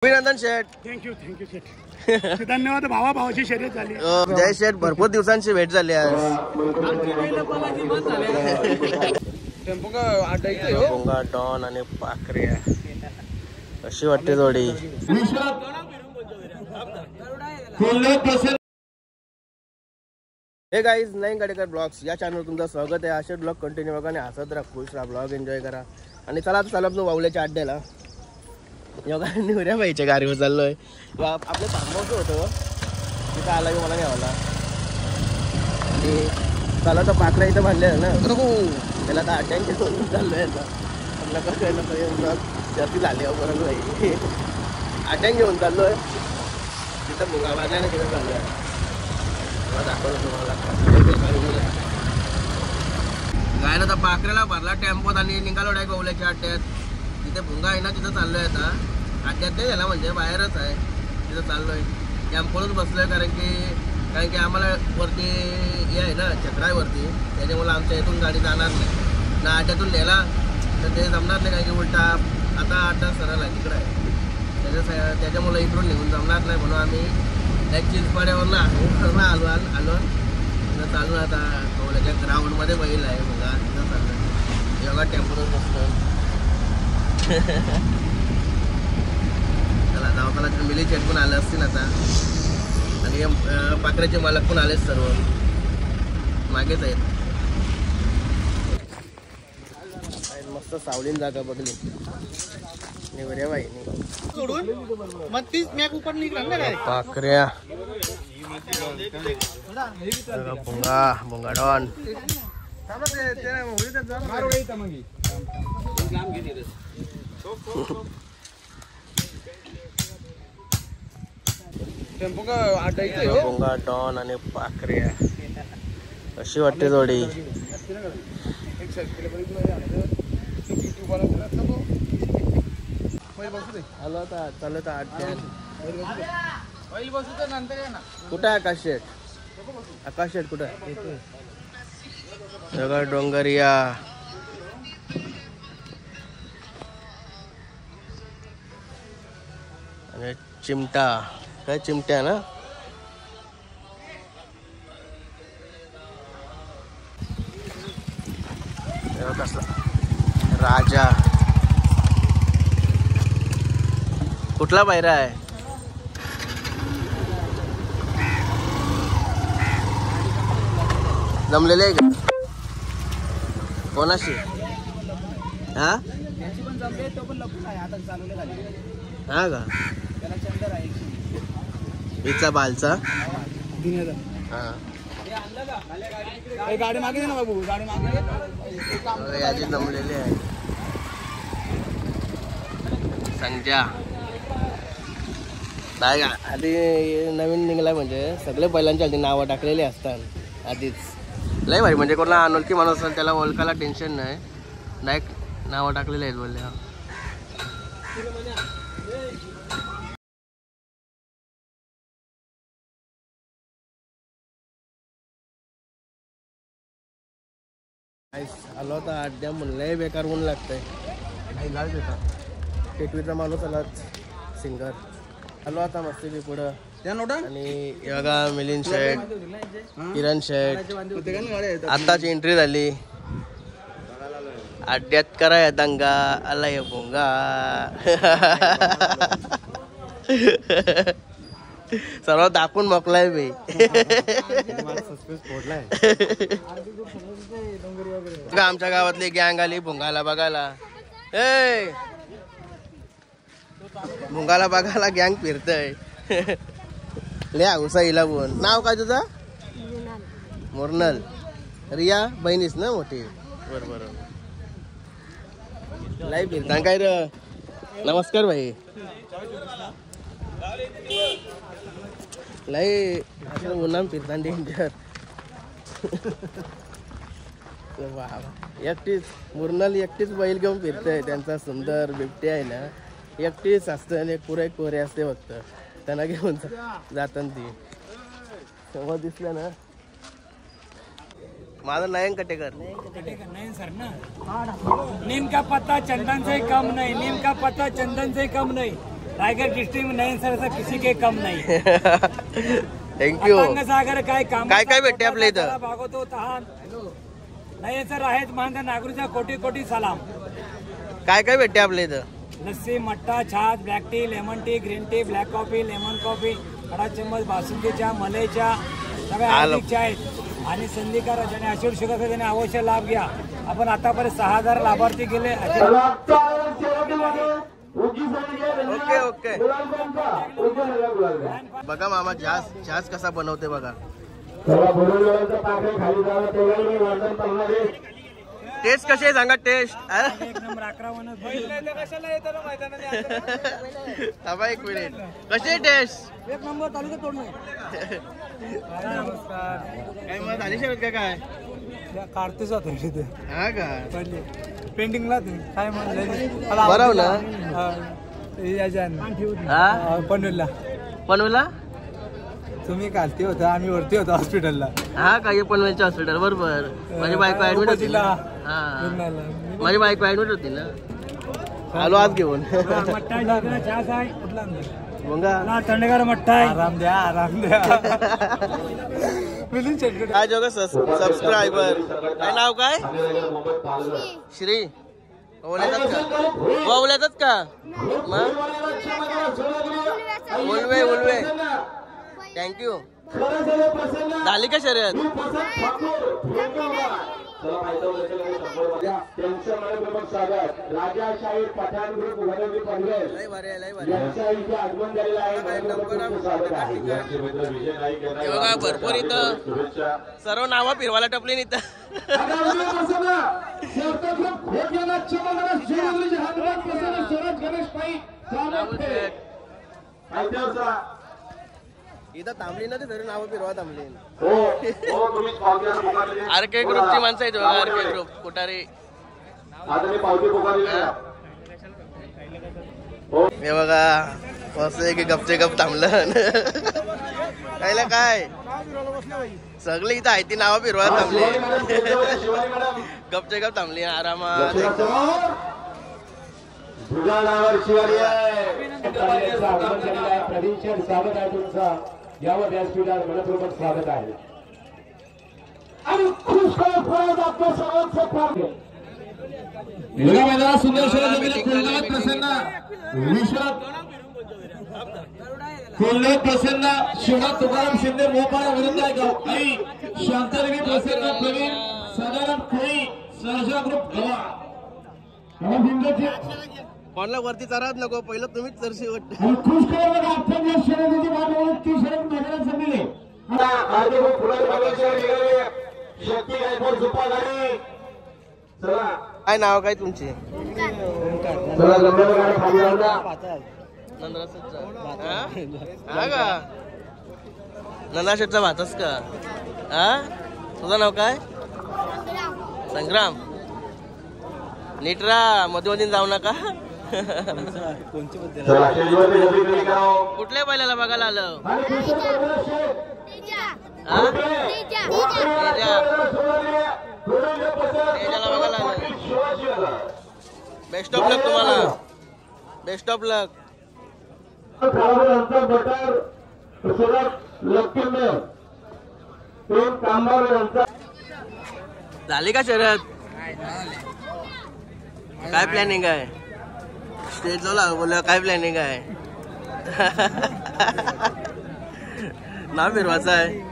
अभिनंदन शेठ. थँक्यू शेठ. धन्यवाद. भावाची शर्यत झाली. जय शेठ, भरपूर दिवसांची भेट झाली आज. भोंगा, डॉन आणि पाखऱ्या कशी वाटते जोडी. हे गाईज, नईन गाडेकर ब्लॉग्स या चॅनलवर तुमचं स्वागत आहे. असे ब्लॉग कंटिन्यू बघा आणि हसत राहा, खुश राहा, ब्लॉग एन्जॉय करा. आणि चला आता आपण वावल्याच्या अड्ड्याला योगा निवऱ्या पाहिजे गाडीवर चाललोय. आपलं फार्म हाऊस होतं तिथं आला की मला घ्यावला. आणि चला तर पाकरा इथं बांधले ना त्याला आता अड्ड्यांच्या घेऊन चाललोय. आता ब्लॉग जास्ती झाले बरोबर भाई. अड्ड्यां घेऊन चाललोय तिथं मुगा बांधल्या ना तिथं चाललोय. दाखवलं तुम्हाला गायला तर पाखऱ्याला भरला टेम्पोत आणि निघालो डाय गवल्याच्या अड्ड्यात. तिथे भुंगा आहे ना तिथं चाललोय. आता अड्ड्यात नाही झाला म्हणजे बाहेरच आहे तिथं चाललोय. टेम्पोच बसलोय कारण की आम्हाला वरती हे आहे ना छकडा आहे वरती, त्याच्यामुळे आमच्या इथून गाडी जाणार नाही ना. अड्ड्यातून नेला तर ते जमणार नाही कारण की उलटा आता अड्डा सरळ आहे तिकडं आहे त्याच्यामुळे इकडून निघून जमणार नाही. म्हणून आम्ही एक चिंचपाड्यावरनं आलो तिथं चालू. आता कवल्याच्या ग्राउंडमध्ये बैल आहे बघा तिथं चाललं. योगा टेम्पोच बसतो. चला दवाखाला मिली चेट पण आले असतील आता. आणि पाकऱ्याचे मालक पण आलेच सर्व मागेच आहेत. मस्त सावलीन जागा बघली निवऱ्या बाई पाखऱ्या भुंगा डॉन. भोंगा, डॉन आणि पाखऱ्या कशी वाटते जोडी. आलो आता चालत अड्ड्यात. कुठं आहे आकाश शेठ? आकाश शेठ कुठं आहे? सगळं डोंगरिया आणि चिमटा. काय चिमट्या ना कसला राजा. कुठला पायरा आहे? जमलेले आहे का कोणाशी? हा हा का हिचा बालचा गाडी मागे ना बाबू. गाडी मागे याची जमलेली आहे संध्या. नाही आधी नवीन निघाला म्हणजे सगळे बैलांच्या आधी नावं टाकलेली असतात आधीच. लय भाई म्हणजे कोणाला अनोळखी माणूस असेल त्याला ओळखायला टेन्शन नाही. डायरेक्ट नावं टाकलेली आहेत बोलले. आलो आता अड्ड्या म्हणलंय बेकार ऊन लागतंय. टेटवीचा माणूस आलाच सिंगर. आलो आता मस्ती पुढं. आणि बघा मिलिंद शेठ, किरण शेठ आताची एंट्री झाली. अड्ड्यात कराय दंगा आलाय भोंगा. सर्व दाखवून मोकलाय भाई. आमच्या गावातली गँग आली भोंगाला बघायला. ए भोंगाला बघायला गँग फिरतय. ले औसा हिला बोल. नाव काय तुझं? मोर्नल. रिया बहिणीच ना मोठी? बरोबर. लाई फिरता काय र. नमस्कार भाई. लय उन्हाम फिरता डेंजर. एकटीच मुरनल एकटीच बैल घेऊन फिरतय. त्यांचा सुंदर बिबटी आहे ना एकटीच असतं आणि पुरे कोरे असते फक्त. त्यांना घेऊन जातात ती समोर दिसलं ना. माझं नयन कटेकर. नयन सर ना. नीम का पत्ता चंदन से कम नहीं. नीम का पत्ता चंदन से कम नहीं. टाइगर डिस्ट्रिक्ट में नयन सर ऐसा किसी के कम नहीं. थँक्यू. सागर काय काम काय काय भेटते आपल्या इथं? भागवतो तहान. नयन सर आहेत माझ्या नागरीचा कोटी कोटी सलाम. काय काय भेटते आपल्या इथं? लस्सी, मट्टा, छाछ, black tea, lemon tea, green tea, black coffee, lemon coffee, खडा चम्मच, बासुंदी चहा, मलाई चहा, सगळ्या आर्थिक चहा आहेत. आणि संधीकर ज्याने अशोक शुगर त्याने अवश्य लाभ घ्या. आपण आतापर्यंत 6000 लाभार्थी गेले. Okay okay. बघा मामा छास कसा बनवते बघा. टेस्ट कशी आहे सांगा. टेस्ट एक नंबर 11 थांबा एक मिनिट. कशी आहे टेस्ट? एक नंबर तालुका तोडणं. काय मग झाली शरद का काय? काढतेच होते तिथे. हा का? पेंटिंगला काय म्हणलं बरोबर ना. पनवेलला पनवेलला तुम्ही कालते होता आम्ही वरती होतो हॉस्पिटलला. हा का? हे पनवेलच्या हॉस्पिटल बरोबर. माझी बायको ऍडमिट होती ना. हा माझी बायको ऍडमिट होती ना. आलो आज घेऊन. थंडगार मठ्ठा आहे. आराम द्या आराम द्या. काय जोग सबस्क्रायबर. काय नाव काय? श्री. ओवल्यातच का? मग उलवे उलवे. थँक्यू. झाली का शर्यत? भरपूर इथं सर्व नावं फिरवायला टपली इथं. इथं थांबली ना ते तरी नावं फिरवा थांबली. आरके ग्रुपची माणसं आहेत बघा. आरके ग्रुप कुटारे. हे बघा कसं की गपचे गप थांबलं. कायला काय सगळे इथं आहे ती नावं फिरवा थांबली. गपचे गप थांबली आरामात. स्वागत आहे तुमचं यावर व्यासपीठावर मनपूर्वक स्वागत आहे. आणि खुश आपल्या सर्वांचं प्राप्त मैदानात सुंदर शर्यत प्रसन्न विश्वनाथ कोल्हे प्रसन्न शिवनाथ तुकाराम शिंदे मोपाडा वरिंदगाव आई शांतरवी प्रसन्न प्रवीण सदानंद कोळी सहजा ग्रुप गवा. कोणला वरती चरात नको पहिलं तुम्हीच चरशी वाटत. काय नाव काय तुमचे? नंदाशेठचा भातच का? हा तुझं नाव काय? संग्राम. नीटरा मध्ये जाऊ नका. कुठल्या बैलाला बघायला आलं? बघायला आलं. बेस्ट ऑफ लक तुम्हाला. बेस्ट ऑफ लक. झाली का शर्यत? काय प्लॅनिंग आहे? स्टेज जाऊ बोल. काय प्लॅनिंग आहे? नाव फिरवायचं आहे.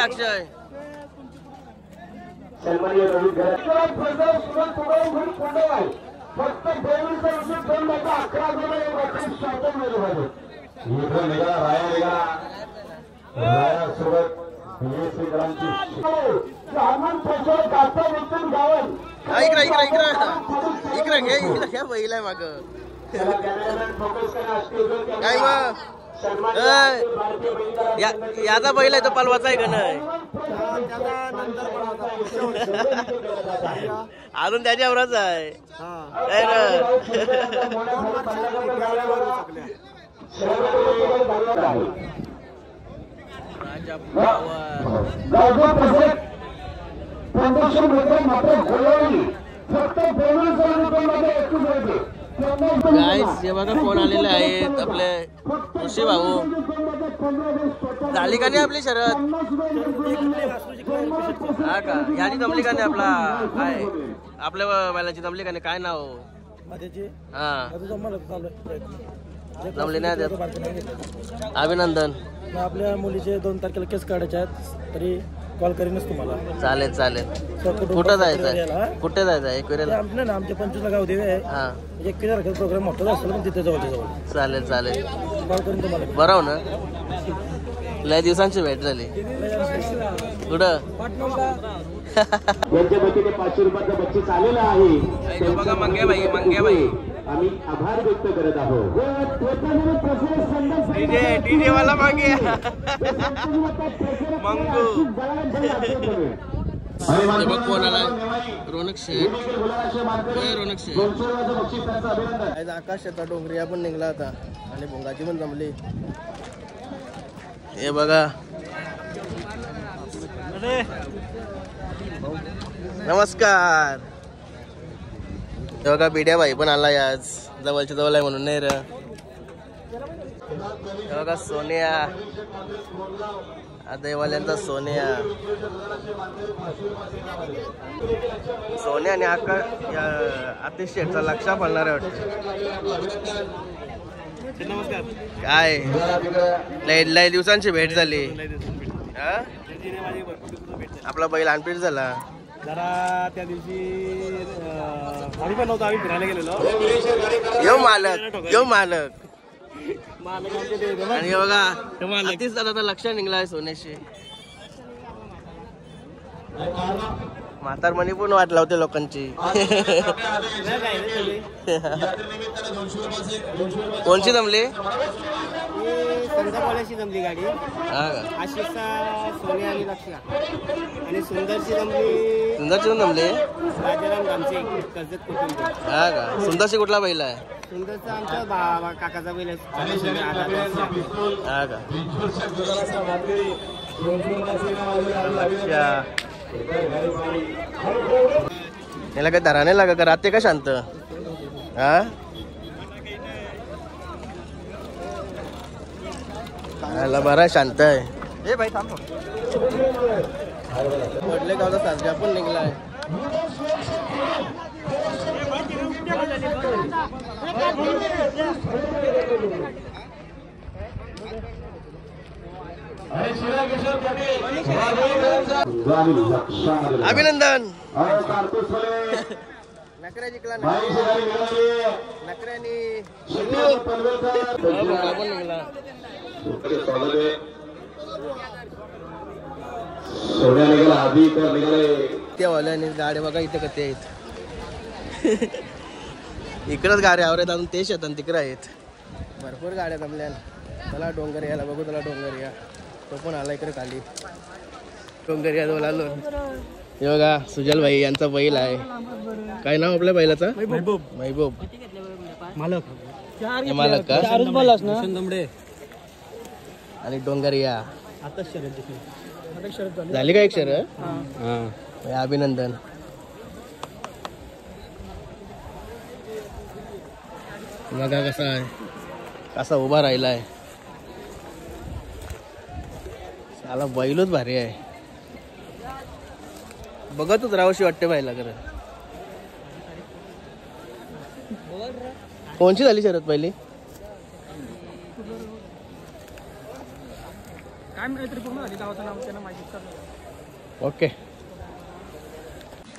अक्षय फक्त 11 निघाला राया निघाला रायासोबत इकडे घे बैल माग. काय मग याचा बैल आहे तो पलवाचा आहे का नाही? अजून त्याच्यावरच आहे. राजा पवार. गावचा प्रसाद 1500 मीटर मात्र गोलावली फक्त 50 रुपयामध्ये 21 रुपये. गाईस हे बघा कोण आलेले आहेत आपले ऋषी भाऊ. झाली का नाही आपली शरद? हा का? ह्याची जमली का नाही? आपला काय आपल्या बैलाची जमली का नाही? काय नाव? हा जमली नाही त्यात. अभिनंदन. आपल्या मुलीचे 2 तारखेला केस काढायचे आहेत तरी कॉल करीनच तुम्हाला. चालेल चालेल. कुठं जायचं? कुठे जायचं? एकविरेला आपलं ना आमच्या 25 गाव देवे आहे. हा एकविरा प्रोग्राम मोठा असेल पण तिथे जवळच्या जवळ चालेल चालेल. कॉल करून तुम्हाला. बरं ना? लय दिवसांची भेट झाली. कुठं? यांच्या वतीने 500 रुपयाचा बक्षीस आलेला आहे. बघा मंग्याबाई मंग्याबाई आम्ही आभार व्यक्त करत आहोत. डीजे वाला मागे मंगू. बघ कोण आलाय? रोनक शेठ. रोनक शेठ. आज आकाशाचा डोंगरिया पण निघला होता आणि भोंगाची पण जमली. हे बघा. नमस्कार. हे बघा बिड्या भाई पण आलाय आज. जवळच्या जवळ आहे म्हणून नाही र. हे बघा सोनिया आदयवाल्यांचा सोनिया. सोनिया आणि आतिश शेठचा लक्षा पडणार आहे वाटतं. नमस्कार. काय लय दिवसांची भेट झाली. आपला बैल अनफिट झाला जरा त्या दिवशी आम्ही पण नव्हतो. आम्ही फिरायला गेलेलो. येऊ मालक आणि बघा आतिश दादा लक्ष निघलाय सोन्याशी. म्हातारमणी पण वाट लावते लोकांची. कोणची जमली? संध्याकाळची जमली गाडी. हा का? आशिषचा सोन्या आणि लक्ष्या आणि सुंदरची जमली. सुंदरची पण जमली? राजाराम आमचे कर्जत कुटुंब. हा का? सुंदरची कुठला बैल आहे? सुंदरचा आमचा काकाचा बैल आहे. हा का? याला काही धरा नाही लागा का? राहते का शांत? हा याला बरा शांत आहे. हे भाई थांब. वडले गावचा साजरा पण निघलाय. अभिनंदन. नकऱ्या जिंकला. नकऱ्यानी पण निघला. त्या वाल्याने गाड्या बघा इथे कधी आहेत. इकडंच गाड्या आवरत अजून ते शेतात तिकडे आहेत. भरपूर गाड्या जमल्या. चला डोंगरियाला बघू. चला डोंगरिया तो पण आला इकडे खाली. डोंगरिया जवळ आलो. हे बघा सुजल भाई यांचा बैल आहे. काय नाव आपल्या बैलाचा? महबूब. महबूब मालक. मालक का? आणि डोंगरिया झाली का एक शर्यत? अभिनंदन. बघा कसा आहे, कसा उभा राहिलाय. साला बैलच भारी आहे. बघतच राहावशी वाटते बायला. खरं कोणची झाली शर्यत पहिली? ओके.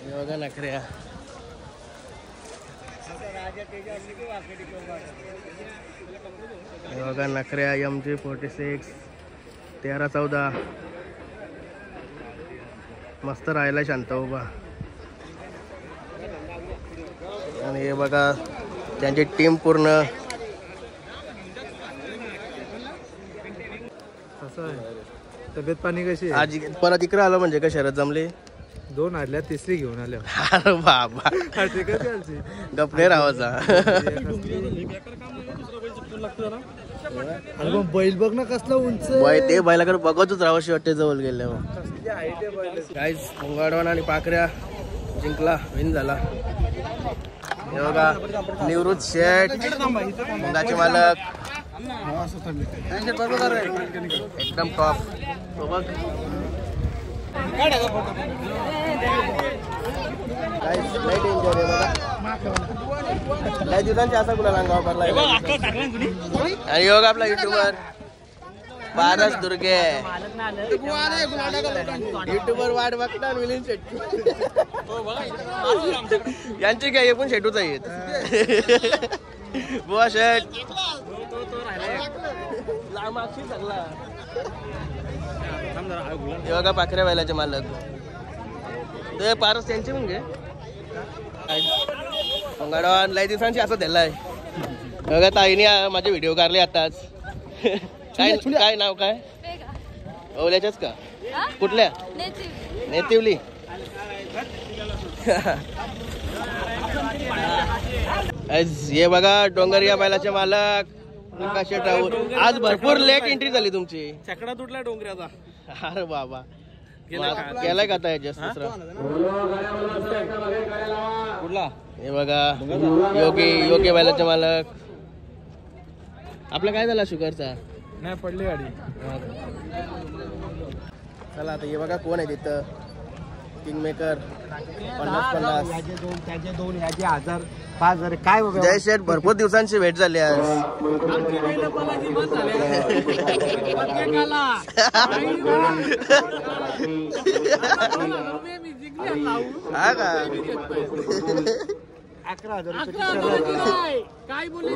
बघा नखऱ्या. बघा नखऱ्या MG46 13-14 मस्त राहिला शांत उभा. आणि हे बघा त्यांची टीम पूर्ण. तब्येत पाणी कशी? आज परत इकडे आलं म्हणजे का शरद जमली? 2 आल्या 3री घेऊन आल्या. अरे बाबा गपने राहायचा. बैल बघ ना कसला उंच ते बैलाकडे बघतच राहावशी वाटते जवळ गेले काहीच मुंगाडवान आणि पाखऱ्या जिंकला विन झाला हे बघा निवृत्त शेठ मुंगाचे मालक एकदम टॉप बघ लय डेंजर आहे बघा लय दिवसांची असा कुणाला अंगावर पडला आणि योग आपला युट्यूबर पारस दुर्गे युट्यूबर वाट बघता मिलिंद शेट्टी यांची काय पण शेटूच आहेत बुवा शेट बघा पाखऱ्या बैलाचे मालक ते पारस त्यांचे म्हणजे मंगळवार लय दिवसांची असं दिलाय बघा ताईने माझे व्हिडिओ काढले आताच काय नाव काय ओल्याच्याच का कुठल्या नेतिवली हे बघा डोंगरिया बैलाचे मालक प्रकाश राऊत आज भरपूर लेट एंट्री झाली तुमची चकडा तुटला डोंगराचा अरे बाबा केलाय का आता दुसरा कुठला हे बघा योगी बैलाचे मालक आपला काय झाला शुगरचा नाही पडली गाडी चला आता हे बघा कोण आहे तिथं किंगमेकर 50-50 त्याचे दोन ह्याचे 1000-5000 काय जय शेठ भरपूर दिवसांची भेट झाली आज हा का 11,000 काय बोलले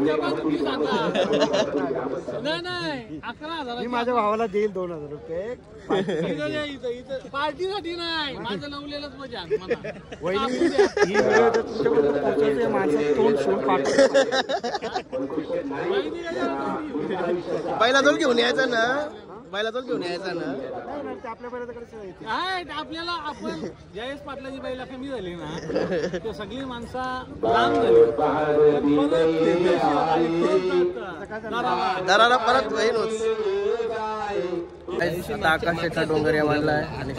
नाही 11,000 मी माझ्या भावाला देईल 2,000 रुपये पार्टीसाठी नाही माझं लावलेलंच मजा पहिला दोन घेऊन यायचा ना आपल्याला आपण जयेश पाटलाची बैला कमी झाली ना ते सगळी माणसं लांब झाली दरारा परत आता आकाश शेठचा डोंगरिया मांडला आहे आणि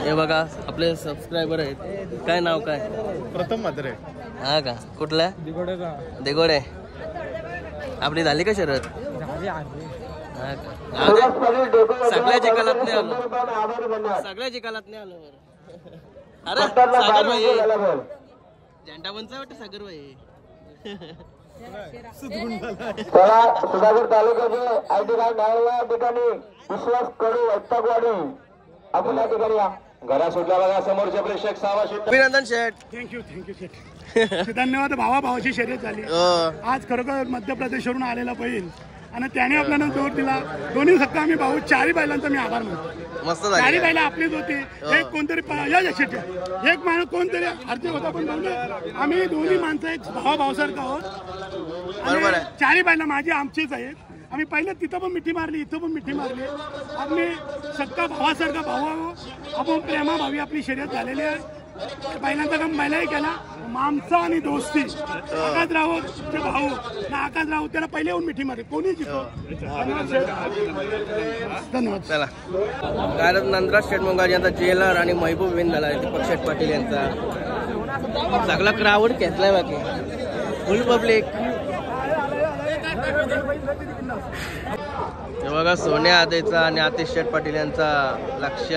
हे बघा आपले सबस्क्रायबर आहेत काय नाव काय प्रथम मात्र हा का कुठल्या दिगोडे आपली झाली का शरद सगळ्या चिकालात नाही आलो अरे सागर भाई झेंडा बनचा वाटतं सागर भाई सुधागड तालुक्याचे आयटी कार्ड मिळालेल्या ठिकाणी विश्वास कडू वैतागवाडी आपण या ठिकाणी या घरा सुटल्या बघा समोरचे प्रेक्षक सावाशी अभिनंदन शेठ थँक्यू शेठ धन्यवाद भावाची शर्यत झाली आज खरोखर मध्य प्रदेशवरून आलेला बैल आणि त्याने आपल्याला जोर दिला दोन्ही सक्का आम्ही भाऊ चारही बैलांचा मी आभार मानतो मस्त चारही बैला आपलीच होती एक कोणतरी एक माणूस कोणतरी अर्धे होता पण आम्ही दोन्ही माणसं एक भावासारखं आहोत चारही बैला माझी आमचीच आहेत आम्ही पहिलं तिथं पण मिठी मारली इथं पण मिठी मारली आम्ही सक्का भावासारखा भाऊ आपण प्रेमाभावी आपली शर्यत झालेली आहे पहिल्यांदा काम महिलाही केला मामसा आणि दोस्ती आकाश राऊत भाऊ ना आकाश राऊत त्याला पहिले येऊन मिठी मारली कोणी धन्यवाद चला काय नंदराज शेठ मुंगाजी यांचा जेलर आणि महबूब विन झाला दीपक शेठ पाटील यांचा सगळा क्राऊड घेतलाय बाकी फुल पब्लिक हे बघा सोन्या आदेचा आणि आतिश शेठ पाटील यांचा लक्ष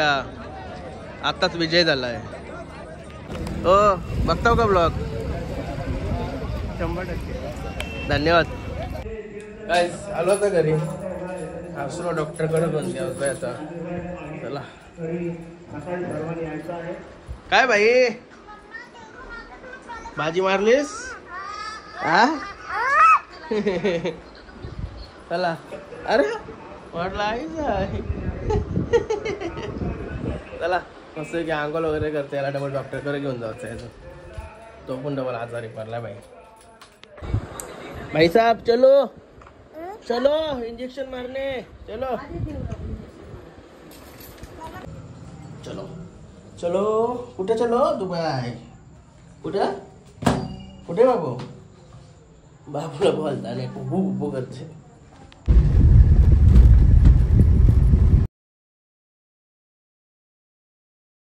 आताच विजय झालाय हो बघताव का ब्लॉग 100% धन्यवाद काय आलो होता घरी असलो डॉक्टर कडे पण घ्या आता चला काय भाई भाजी मारलीस हा चला अरे वाटलं आहे चला मस्त की अंघोळ वगैरे करते याला डबल डॉक्टरकडे घेऊन जायचं याचं तो पण डबल आजारी पडला भाई साहब चलो चलो इंजेक्शन मारने चलो चलो चलो कुठे चलो दुबई कुठे कुठे बाबू बाबूला बोलता नाही बुबू बुबू करते